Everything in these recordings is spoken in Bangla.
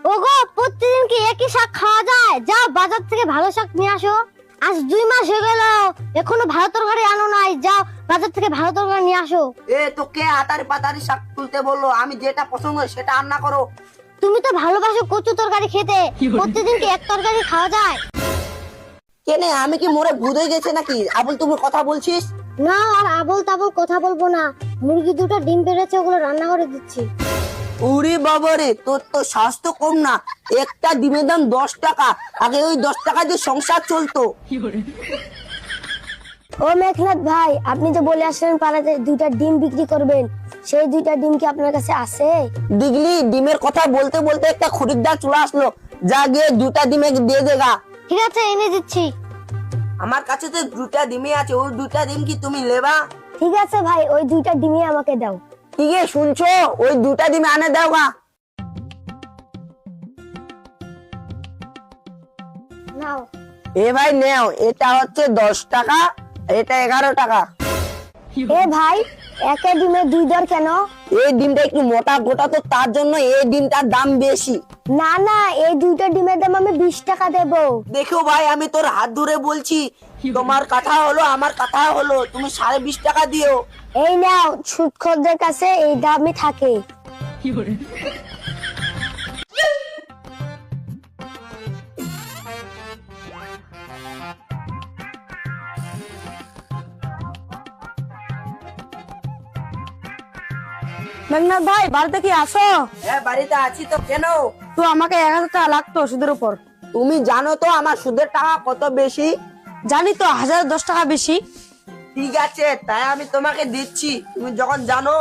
ওগো, প্রতিদিন কি একই শাক খাওয়া যায়? যাও বাজার থেকে ভালো শাক নিয়ে আসো। আজ 2 মাস হয়ে গেল, এখনো ভালো তরকারি আনো নাই। যাও বাজার থেকে ভালো তরকারি নিয়ে আসো। তোকে হাতারি পাতারি শাক তুলতে বললো? আমি যেটা পছন্দ সেটা রান্না করো। তুমি তো ভালোবাসো কচু তরকারি খেতে, প্রতিদিন কি এক তরকারি খাওয়া যায়? কেনে আমি কি মোরে ভূত হয়ে গেছে নাকি? আবল তুমি কথা বলছিস? না, আর আবল তাবল কথা বলবো না। মুরগি দুটো ডিম পেড়েছে, ওগুলো রান্না করে দিচ্ছি। উরি বাবারে, তোর তো স্বাস্থ্য কম না। একটা ডিমের দাম 10 টাকা। আগে ওই 10 টাকা দিয়ে সংসার চলতো। ও মেঘনাথ ভাই, আপনি যে বলে আসলেন পাড়াতে 2টা ডিম বিক্রি করবেন, সেই 2টা ডিম কি আপনার কাছে আছে? দিগলি, ডিমের কথা বলতে বলতে একটা খরিদ্দার চলে আসলো। যা গিয়ে 2টা ডিমে দিয়ে দেগা। ঠিক আছে, এনে দিচ্ছি। আমার কাছে তো 2টা ডিমই আছে, ওই 2টা ডিম কি তুমি নেবা? ঠিক আছে ভাই, ওই 2টা ডিমই আমাকে দাও। ঠিক আছে, শুনছো? ওই 2টা ডিমে আনে দাও গা। নাও। এ ভাই নেও, এটা হচ্ছে 10 টাকা, এটা 11 টাকা। এ ভাই, একে ডিমে 2 দর কেন? এই ডিমটা একটু মোটা গোটা তো, তার জন্য এই ডিমটার দাম বেশি। না না, এই 2টা ডিমের দাম আমি 20 টাকা দেব। দেখো ভাই, আমি তোর হাত ধরে বলছি, তোমার কথা হলো আমার কথা হলো, তুমি 20.5 টাকা দিও। এই নাও, সুদখোরদের কাছে এই দামই থাকে। মেঘনাথ ভাই, বাড়িতে কি আসো? হ্যাঁ, বাড়িতে আছি তো। কেন? তো আমাকে 1000 টাকা লাগতো সুদের উপর। তুমি জানো তো আমার সুদের টাকা কত বেশি? জানি তো, 1010 টাকা বেশি। ঠিক আছে, তাই আমি তোমাকে দিচ্ছি, তুমি যখন জানো।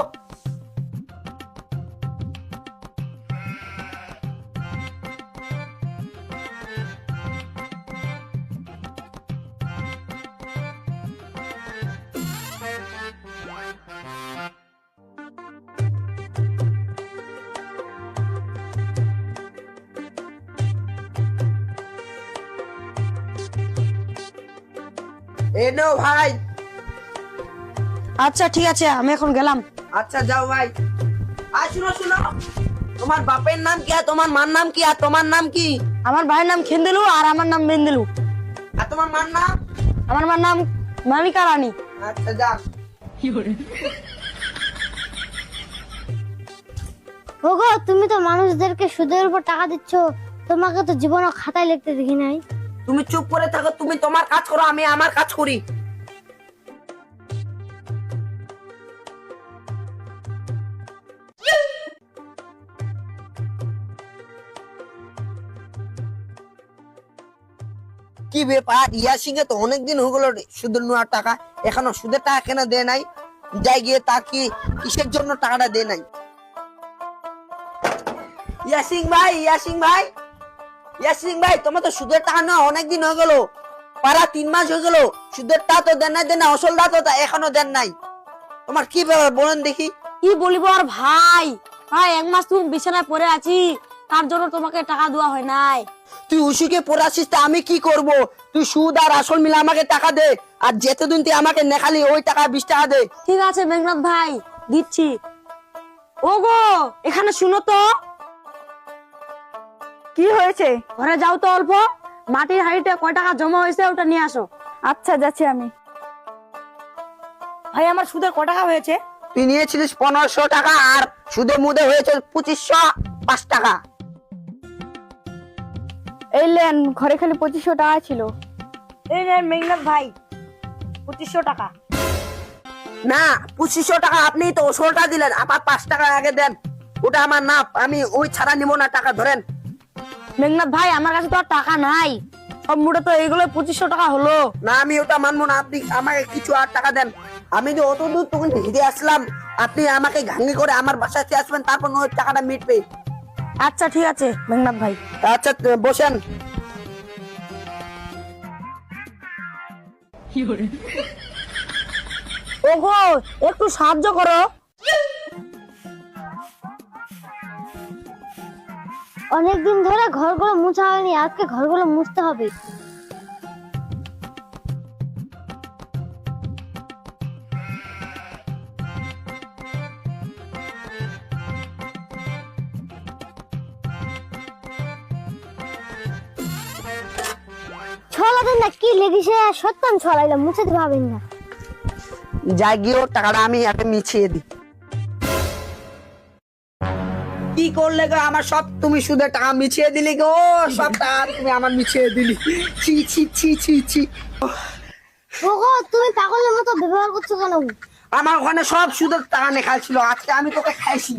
এ নাও ভাই। আচ্ছা ঠিক আছে, আমি এখন গেলাম। আচ্ছা যাও ভাই। আর শুনো শুনো, তোমার বাপের নাম কি আর তোমার মার নাম কি আর তোমার নাম কি? আমার ভাইয়ের নাম খেন্দেলু আর আমার নাম বেন্দেলু। আর তোমার মার নাম? আমার মার নাম মালিকা রানী। আচ্ছা যা। ওগো, তুমি তো মানুষদেরকে সুদের উপর টাকা দিচ্ছ, তোমাকে তো জীবনে খাতায় লিখতে দেখি নাই। তুমি চুপ করে থাকো, তুমি তোমার কাজ করো, আমি আমার কাজ করি। কি ব্যাপার, ইয়াসিং এ তো অনেকদিন হয়ে গেল সুদের নেওয়ার টাকা, এখনো সুদের টাকা কেন দেয় নাই? যাই গিয়ে তা কি কিসের জন্য টাকাটা দেয় নাই? ইয়াসিং ভাই, ইয়াসিং ভাই, ইয়াসিং ভাই, তোমার তো সুদের টাকা নেওয়া অনেকদিন হয়ে গেল, পারা 3 মাস হয়ে গেল, সুদের টাকা তো দেন নাই, দেন না, আসলটা তো এখনো দেন নাই। তোমার কি ব্যাপার বলেন দেখি? কি বলিব আর ভাই, 1 মাস তুমি বিছানায় পড়ে আছি, তার জন্য তোমাকে টাকা দেওয়া হয় নাই। তুই উসুকে পড়াছিস, তা আমি কি করব? তুই সুদ আর আসল মিলে আমাকে টাকা দে, আর যেতেদিন তুই আমাকে নেখালি ওই টাকা 20 টাকা দে। ঠিক আছে মেঘনাথ ভাই, দিচ্ছি। ওগো, এখানে শুনো তো। কি হয়েছে? ঘরে যাও তো, অল্প মাটির হাঁড়িতে কয় টাকা জমা হয়েছে ওটা নিয়ে আসো। আচ্ছা, যাচ্ছি আমি। ভাই, আমার সুদের কয় টাকা হয়েছে? তুই নিয়েছিলিস 1500 টাকা, আর সুদে মুদে হয়েছে 2505 টাকা। এই লেন, ঘরে খালি 2500 টাকা ছিল। এই নেন মেঘনাথ ভাই, 2500 টাকা। না, 2500 টাকা আপনি তো ওসলটা দিলেন, আবার 5 টাকা আগে দেন। ওটা আমার না, আমি ওই ছাড়া নিব না টাকা, ধরেন। মেঘনাথ ভাই, আমার কাছে তো আর টাকা নাই, সব মুড়ে তো এইগুলো 2500 টাকা হলো। না, আমি ওটা মানবো না, আপনি আমাকে কিছু আর টাকা দেন। আমি যে অত দূর তখন ঘিরে আসলাম, আপনি আমাকে ঘাঙ্গি করে আমার বাসাতে আসবেন, তারপর ওই টাকাটা মিটবে। আচ্ছা ঠিক আছে মেঘনাথ ভাই। আচ্ছা বসেন। ওগো, একটু সাহায্য করো। অনেকদিন ধরে ঘরগুলো মুছা হয়নি, আজকে ঘরগুলো মুছতে হবে। বলাদের না কি লেগেছে সত্যান ছড়াইলাম মুছে দিতে ভাবেন না। যাই গিয়েও টাকাটা আমি একে মিছিয়ে দিই। কি করলে গো আমার সব তুমি সুদের টাকা মিছিয়ে দিলি গো, সব টাকা তুমি আমার মিছিয়ে দিলি। ছি ছি ছি ছি ছি। ওগো তুমি পাগলের মতো ব্যবহার করছো কেন? আমার ওখানে সব সুদের টাকা লেখা ছিল, আজকে আমি তোকে খাইছি।